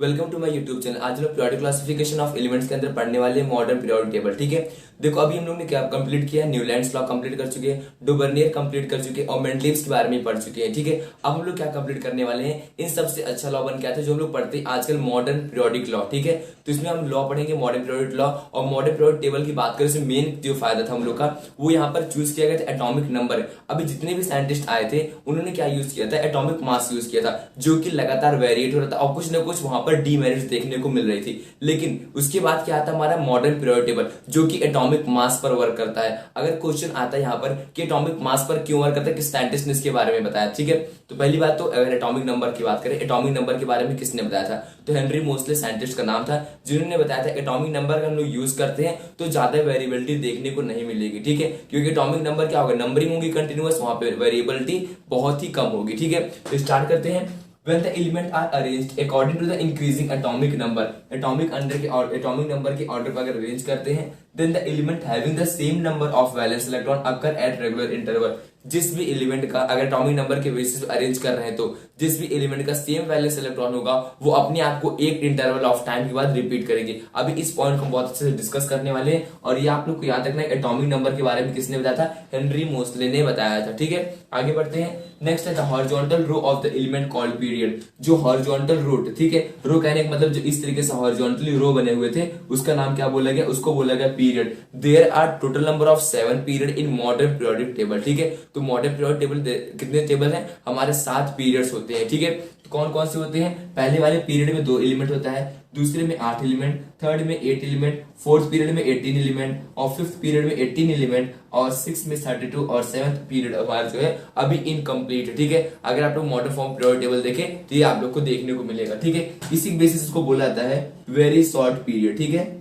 Welcome to my YouTube channel. आज हम लोग पीरियोडिक क्लासिफिकेशन ऑफ एलिमेंट्स के अंदर पढ़ने वाले मॉडर्न पीरियोडिक टेबल। ठीक है, देखो अभी हम लोग ने क्या कंप्लीट किया है, न्यूलैंड्स लॉ कंप्लीट कर चुके हैं, डुबर्नियर कंप्लीट कर चुके हैं और मेंडलीव्स के बारे में पढ़ चुके हैं। ठीक है, अब हम लोग क्या कंप्लीट करने वाले हैं, इन सबसे अच्छा लॉ बन गया था जो हम लोग पढ़ते हैं आजकल, मॉडर्न पीरियोडिक लॉ। ठीक है, तो इसमें हम लॉ पढ़ेंगे मॉडर्न पीरियोडिक लॉ। और मॉडर्न पीरियोडिक टेबल की बात करें, इसमें मेन जो फायदा था हम लोग का वो यहाँ पर चूज किया गया था एटॉमिक नंबर। अभी जितने भी साइंटिस्ट आए थे उन्होंने क्या यूज किया था, एटॉमिक मास यूज किया था, जो कि लगातार वेरिएट हो रहा था और कुछ ना कुछ वहां पर डीमेरिट्स देखने को मिल रही थी। लेकिन उसके बाद क्या आता है, हमारा मॉडर्न पीरियोडिक टेबल जो कि एटॉमिक मास पर वर्क करता है। अगर क्वेश्चन आता है यहाँ पर कि एटॉमिक मास पर क्यों वर्क करता है, किस साइंटिस्ट ने इसके बारे में बताया। ठीक है, तो पहली बात तो अगर एटॉमिक नंबर की बात करें, एटॉमिक नंबर के बारे में किसने बताया था, तो हेनरी मोसले साइंटिस्ट का नाम था, जिन्होंने बताया था एटॉमिक नंबर का हम लोग यूज करते हैं तो ज्यादा वेरिएबिलिटी देखने को नहीं मिलेगी। ठीक है, क्योंकि एटॉमिक नंबर क्या होगा, नंबरिंग होगी कंटिन्यूअस, वहां पे वेरिएबिलिटी बहुत ही कम होगी। ठीक है, तो स्टार्ट करते हैं। When the element are arranged according to the increasing atomic number, atomic number के order पर अगर अरेंज करते हैं, then the element having the same number of valence electron occur at regular interval। जिस भी एलिमेंट का अगर एटॉमिक नंबर के बेसिस पे अरेंज कर रहे हैं तो जिस भी एलिमेंट का सेम वैलेंस इलेक्ट्रॉन होगा वो अपने आप को एक इंटरवल ऑफ टाइम के बाद रिपीट करेंगे। अभी इस पॉइंट को बहुत अच्छे से डिस्कस करने वाले हैं और ये आप लोग को याद रखना है, एटॉमिक नंबर के बारे में किसने बताया था, हेनरी मोसले ने बताया था। ठीक है, आगे बढ़ते हैं। नेक्स्ट है the horizontal row of the element called period. जो हॉरिजॉन्टल रो, ठीक है, रो कहने का मतलब जो इस तरीके से हॉरिजॉन्टली रो बने हुए थे उसका नाम क्या बोला गया, उसको बोला गया period. There are total number of 7 period in modern periodic table. ठीक है, तो मॉडर्न पीरियोडिक टेबल कितने टेबल हैं, हमारे 7 पीरियड्स होते हैं। ठीक है, तो कौन कौन से होते हैं, पहले वाले पीरियड में 2 एलिमेंट होता है, दूसरे में 8 एलिमेंट, थर्ड में 8 एलिमेंट, फोर्थ पीरियड में 18 एलिमेंट और फिफ्थ पीरियड में 18 एलिमेंट और सिक्स में 32 और सेवंथ पीरियड हमारा जो है अभी इनकम्प्लीट है। ठीक है, अगर आप लोग मॉडर्न फॉर्म पीरियोडिक टेबल देखें तो ये आप लोग को देखने को मिलेगा। ठीक है, इसी बेसिस को बोला जाता है वेरी शॉर्ट पीरियड। ठीक है,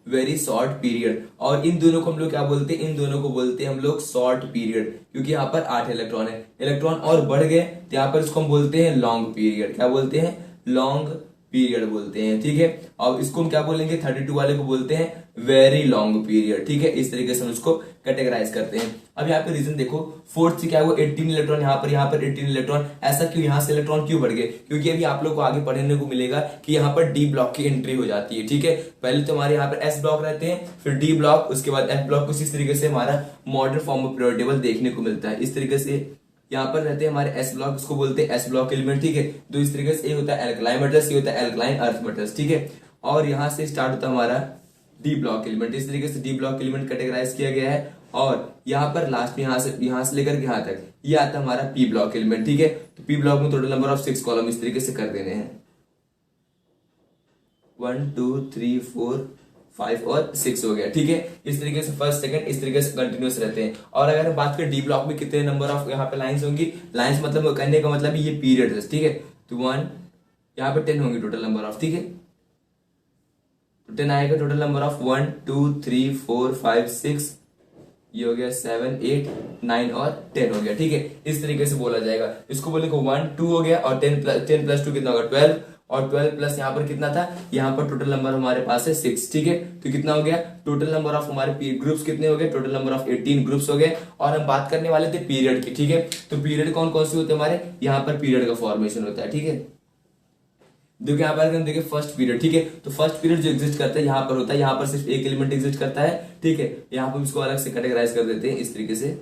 वेरी शॉर्ट पीरियड। और इन दोनों को हम लोग क्या बोलते हैं, इन दोनों को बोलते हैं हम लोग शॉर्ट पीरियड, क्योंकि यहाँ पर 8 इलेक्ट्रॉन है, इलेक्ट्रॉन और बढ़ गए तो यहाँ पर इसको हम बोलते हैं लॉन्ग पीरियड। क्या बोलते हैं, लॉन्ग पीरियड बोलते हैं। ठीक है, और इसको हम क्या बोलेंगे, 32 वाले को बोलते हैं वेरी लॉन्ग पीरियड। ठीक है, इस तरीके से हम उसको कैटेगराइज करते हैं। अब यहाँ पे रीजन देखो, फोर्थ से क्या हुआ, 18 इलेक्ट्रॉन, यहाँ पर 18 इलेक्ट्रॉन, ऐसा क्यों, यहाँ से इलेक्ट्रॉन क्यों बढ़ गए, क्योंकि अभी आप लोग को आगे पढ़ने को मिलेगा कि यहाँ पर डी ब्लॉक की एंट्री हो जाती है। ठीक है, पहले तो हमारे यहाँ पर एस ब्लॉक रहते हैं, फिर डी ब्लॉक, उसके बाद एफ ब्लॉक। इसी तरीके से हमारा modern form of periodic table देखने को मिलता है। इस तरीके से यहाँ पर रहते हैं हमारे एस ब्लॉक, इसको बोलते हैं एस ब्लॉक एलिमेंट। ठीक है, तो इस तरीके से ये होता है एल्कलाइन मेटल्स, ये होता है एल्कलाइन अर्थ मेटल्स। ठीक है, और यहाँ से स्टार्ट होता है हमारा डी ब्लॉक एलिमेंट। इस तरीके से डी ब्लॉक एलिमेंट कैटेगराइज किया गया है। और यहाँ पर लास्ट में यहाँ से लेकर के यहाँ तक ये आता है हमारा पी ब्लॉक एलिमेंट। ठीक है, तो पी ब्लॉक में टोटल नंबर ऑफ 6 कॉलम इस तरीके से कर देने हैं, 1 2 3 4 5 और 6 हो गया। ठीक है, इस तरीके से फर्स्ट सेकंड इस तरीके से कंटिन्यूस रहते हैं। और अगर हम बात करें डी ब्लॉक में कितने नंबर ऑफ यहाँ पे लाइंस होंगी, लाइंस मतलब कहने का मतलब ये पीरियड है। ठीक है, तो 1 यहाँ पे 10 होंगे टोटल नंबर ऑफ। ठीक है, 10 आएगा टोटल नंबर ऑफ, 1 2 3 4 5 6, ये हो गया 7 8 9 और 10 हो गया। ठीक है, इस तरीके से बोला जाएगा। इसको बोलेंगे 1 2 हो गया और 10 प्लस 2 कितना होगा 12, और 12 प्लस यहाँ पर कितना था, यहाँ पर टोटल नंबर हमारे पास है 6। ठीक है, तो कितना हो गया, टोटल नंबर ऑफ हमारे ग्रुप्स कितने हो गए, टोटल नंबर ऑफ 18 ग्रुप्स हो गए। और हम बात करने वाले थे पीरियड की। ठीक है, तो पीरियड कौन कौन से होते हैं हमारे, यहाँ पर पीरियड का फॉर्मेशन होता है। ठीक है, देखिए यहाँ पर देखिए फर्स्ट पीरियड। ठीक है, तो फर्स्ट पीरियड जो एग्जिस्ट करता है यहाँ पर होता है, यहाँ पर सिर्फ एक एलिमेंट एग्जिस्ट करता है। ठीक है, यहाँ पर इसको अलग से कैटेगराइज कर देते हैं इस तरीके से,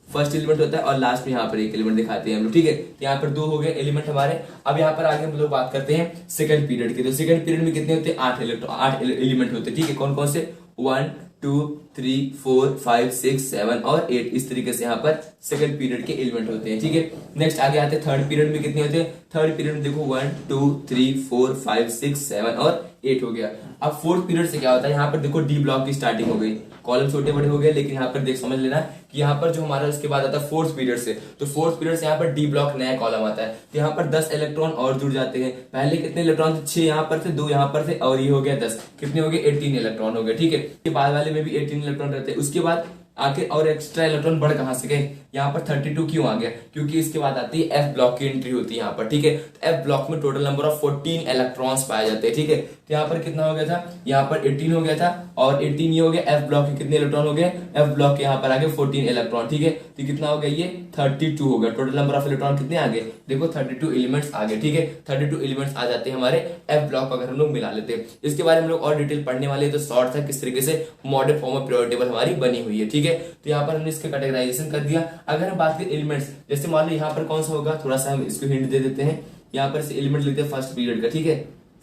फर्स्ट एलिमेंट होता है और लास्ट में यहाँ पर एक एलिमेंट दिखाते हैं हम लोग। ठीक है, तो यहाँ पर 2 हो गए एलिमेंट हमारे। अब यहाँ पर आगे हम लोग बात करते हैं सेकंड पीरियड की। तो सेकंड पीरियड में कितने होते हैं, 8 एलिमेंट होते हैं। ठीक है, कौन कौन से, 1 2 3 4 5 6 7 और 8, इस तरीके से यहाँ पर सेकंड पीरियड के एलिमेंट होते हैं। ठीक है, नेक्स्ट आगे आते हैं थर्ड पीरियड में कितने होते हैं, थर्ड पीरियड में देखो 1 2 3 4 5 6 7 और 8 हो गया। अब फोर्थ पीरियड से क्या होता है, यहाँ पर देखो डी ब्लॉक की स्टार्टिंग हो गई, कॉलम छोटे बड़े हो गए, लेकिन यहाँ पर देख समझ लेना कि यहाँ पर जो हमारा उसके बाद आता है फोर्थ पीरियड से, तो फोर्थ पीरियड से यहाँ पर डी ब्लॉक नया कॉलम आता है। तो यहाँ पर 10 इलेक्ट्रॉन और जुड़ जाते हैं। पहले कितने इलेक्ट्रॉन थे, 6 यहाँ पर थे, 2 यहाँ पर थे और ये हो गया 10, कितने हो गए 18 इलेक्ट्रॉन हो गए। ठीक है, बाद वाले में भी 18 इलेक्ट्रॉन रहते हैं। उसके बाद आखिर और एक्स्ट्रा इलेक्ट्रॉन बढ़ कहां से गए, यहाँ पर 32 क्यों आ गया, क्योंकि इसके बाद आती है एफ ब्लॉक की एंट्री होती है यहाँ पर, ठीक है। तो एफ ब्लॉक में टोटल नंबर ऑफ 14 इलेक्ट्रॉन्स पाए जाते हैं, ठीक है। तो यहाँ पर कितना हो गया था, यहाँ पर 18 हो गया था, और 18 ये हो गया, एफ ब्लॉक के कितने इलेक्ट्रॉन हो गए, एफ ब्लॉक के यहाँ पर आ गए 14 इलेक्ट्रॉन, ठीक है। तो कितना हो गया, ये 32 हो गया। टोटल नंबर ऑफ इलेक्ट्रॉन कितने आ गए, देखो 32 एलिमेंट्स आ गए, ठीक है। 32 एलिमेंट्स आ जाते हैं हमारे एफ ब्लॉक अगर हम लोग मिला लेते हैं। इसके बारे में हम लोग और डिटेल पढ़ने वाले हैं, तो शॉर्ट था किस तरीके से modern form of periodic table हमारी बनी हुई है, ठीक है। तो यहाँ पर हमने इसका कैटेगराइजेशन कर दिया। अगर हम बात करें एलिमेंट्स, जैसे मान लो यहाँ पर कौन सा होगा, थोड़ा सा हम इसको हिंट दे देते हैं। यहाँ पर से एलिमेंट लिखते हैं फर्स्ट पीरियड का, ठीक है,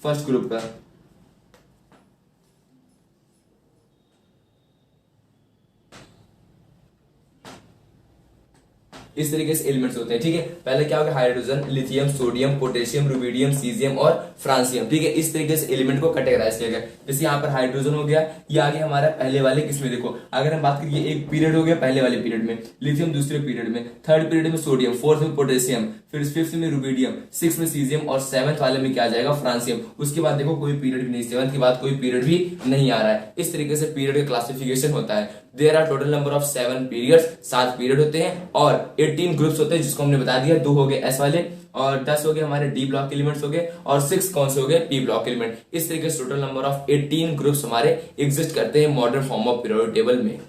फर्स्ट ग्रुप का। इस तरीके से एलिमेंट्स होते हैं, ठीक है। पहले क्या होगा, hydrogen, lithium, sodium, potassium, rubidium, caesium और फ्रांसियम, ठीक है। इस तरीके से एलिमेंट को कैटेगराइज किया गया। जैसे यहाँ पर हाइड्रोजन हो गया, ये आगे हमारा पहले वाले किसमें, देखो अगर हम बात करें, एक पीरियड हो गया पहले वाले पीरियड में, लिथियम दूसरे पीरियड में, थर्ड पीरियड में सोडियम, फोर्थ में पोटेशियम, फिर फिफ्थ में रुबिडियम, सिक्स में सीजियम और सेवंथ वाले में क्या आ जाएगा, फ्रांसियम। उसके बाद देखो कोई पीरियड भी नहीं, सेवंथ के बाद कोई पीरियड भी नहीं आ रहा है। इस तरीके से पीरियड का क्लासिफिकेशन होता है। There are total number of 7 periods, 7 period होते हैं, और 18 ग्रुप्स होते हैं, जिसको हमने बता दिया, 2 हो गए एस वाले, और 10 हो गए हमारे डी ब्लॉक एलिमेंट्स हो गए, और 6 कौन से हो गए, पी ब्लॉक एलिमेंट। इस तरीके से टोटल नंबर ऑफ 18 ग्रुप्स हमारे एग्जिस्ट करते हैं modern form of periodic table में।